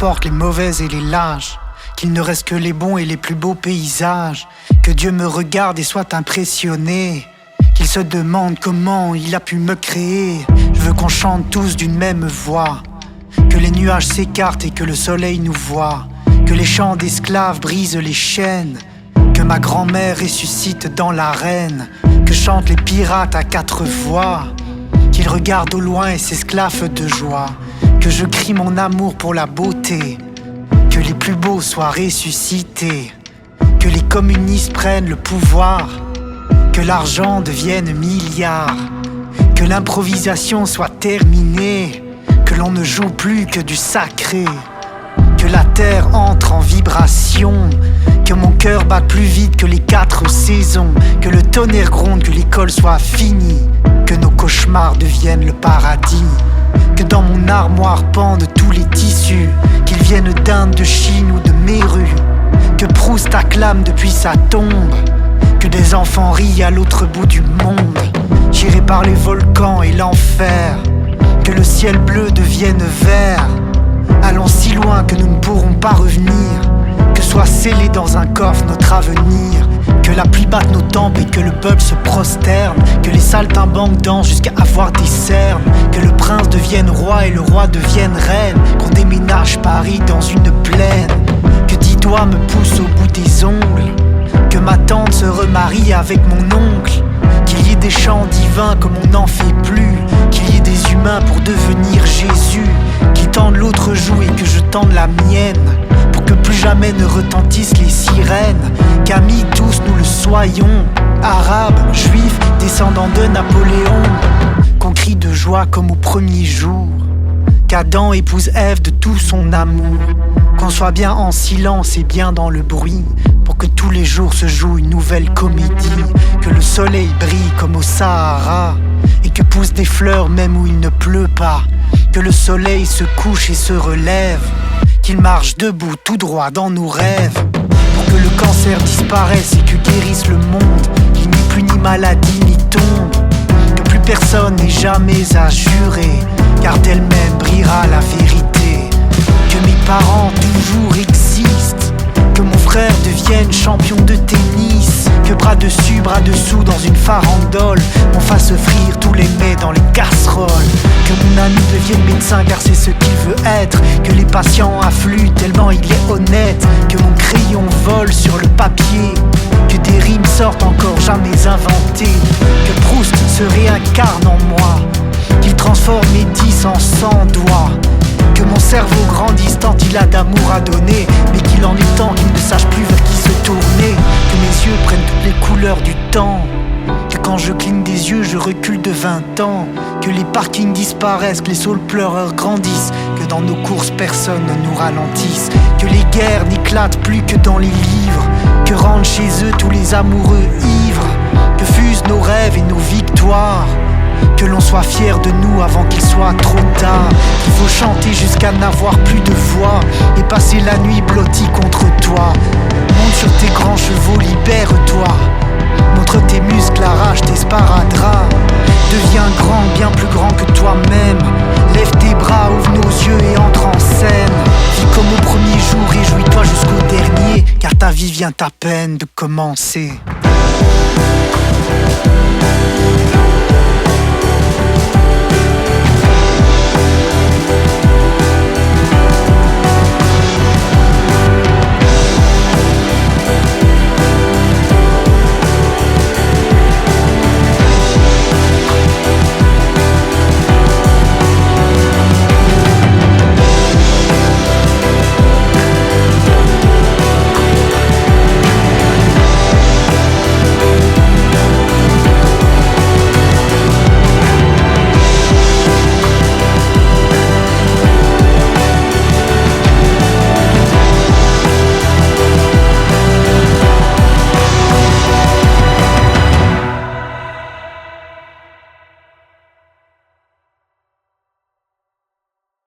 importe les mauvaises et les lâches, qu'il ne reste que les bons et les plus beaux paysages. Que Dieu me regarde et soit impressionné, qu'il se demande comment il a pu me créer. Je veux qu'on chante tous d'une même voix, que les nuages s'écartent et que le soleil nous voit, que les chants d'esclaves brisent les chaînes, que ma grand-mère ressuscite dans l'arène, que chantent les pirates à quatre voix, qu'ils regardent au loin et s'esclaffent de joie, que je crie mon amour pour la beauté, que les plus beaux soient ressuscités, que les communistes prennent le pouvoir, que l'argent devienne milliard, que l'improvisation soit terminée, que l'on ne joue plus que du sacré, que la terre entre en vibration, que mon cœur batte plus vite que les 4 saisons, que le tonnerre gronde, que l'école soit finie, que nos cauchemars deviennent le paradis, que dans mon armoire pendent tous les tissus, qu'ils viennent d'Inde, de Chine ou de Méru, que Proust acclame depuis sa tombe, que des enfants rient à l'autre bout du monde, tirés par les volcans et l'enfer, que le ciel bleu devienne vert. Allons si loin que nous ne pourrons pas revenir, que soit scellé dans un coffre notre avenir, que la pluie batte nos tempes et que le peuple se prosterne, que les saltimbanques dansent jusqu'à avoir des cernes, que le prince devienne roi et le roi devienne reine, qu'on déménage Paris dans une plaine, que 10 doigts me poussent au bout des ongles, que ma tante se remarie avec mon oncle, qu'il y ait des chants divins comme on n'en fait plus, qu'il y ait des humains pour devenir Jésus, qui tendent l'autre joue et que je tende la mienne, pour que plus jamais ne retentissent les sirènes, qu'amis tous nous le soyons, arabes, juifs, descendants de Napoléon, qu'on crie de joie comme au premier jour, qu'Adam épouse Ève de tout son amour, qu'on soit bien en silence et bien dans le bruit, pour que tous les jours se joue une nouvelle comédie, que le soleil brille comme au Sahara, et que poussent des fleurs même où il ne pleut pas, que le soleil se couche et se relève, qu'il marche debout tout droit dans nos rêves, pour que le cancer disparaisse et que guérisse le monde, qu'il n'y ait plus ni maladie ni tombe, que plus personne n'ait jamais à jurer, car d'elle-même brillera la vérité, que mes parents toujours existent, que mon frère devienne champion de tennis, que bras dessus, bras dessous dans une farandole, on fasse frire tous les mets dans les casseroles, que mon ami devienne médecin car c'est ce qu'il veut être, que les patients affluent tellement il est honnête, que mon crayon vole sur le papier, que des rimes sortent encore jamais inventées, que Proust se réincarne en moi, qu'il transforme mes 10 en 100 doigts, que mon cerveau grandisse tant il a d'amour à donner, mais qu'il en est temps qu'il ne sache plus vers qui se tourner, que mes yeux prennent toutes les couleurs du temps, que quand je cligne des yeux je recule de 20 ans, que les parkings disparaissent, que les saules pleureurs grandissent, que dans nos courses personne ne nous ralentisse, que les guerres n'éclatent plus que dans les livres, que rentrent chez eux tous les amoureux ivres, que fusent nos rêves et nos victoires, que l'on soit fier de nous avant qu'il soit trop tard, qu'il faut chanter jusqu'à n'avoir plus de voix et passer la nuit blotti contre toi. Monte sur tes grands chevaux, libère-toi, montre tes muscles, arrache tes sparadraps, deviens grand, bien plus grand que toi-même, lève tes bras, ouvre nos yeux et entre en scène, vis comme au premier jour, réjouis-toi jusqu'au dernier, car ta vie vient à peine de commencer.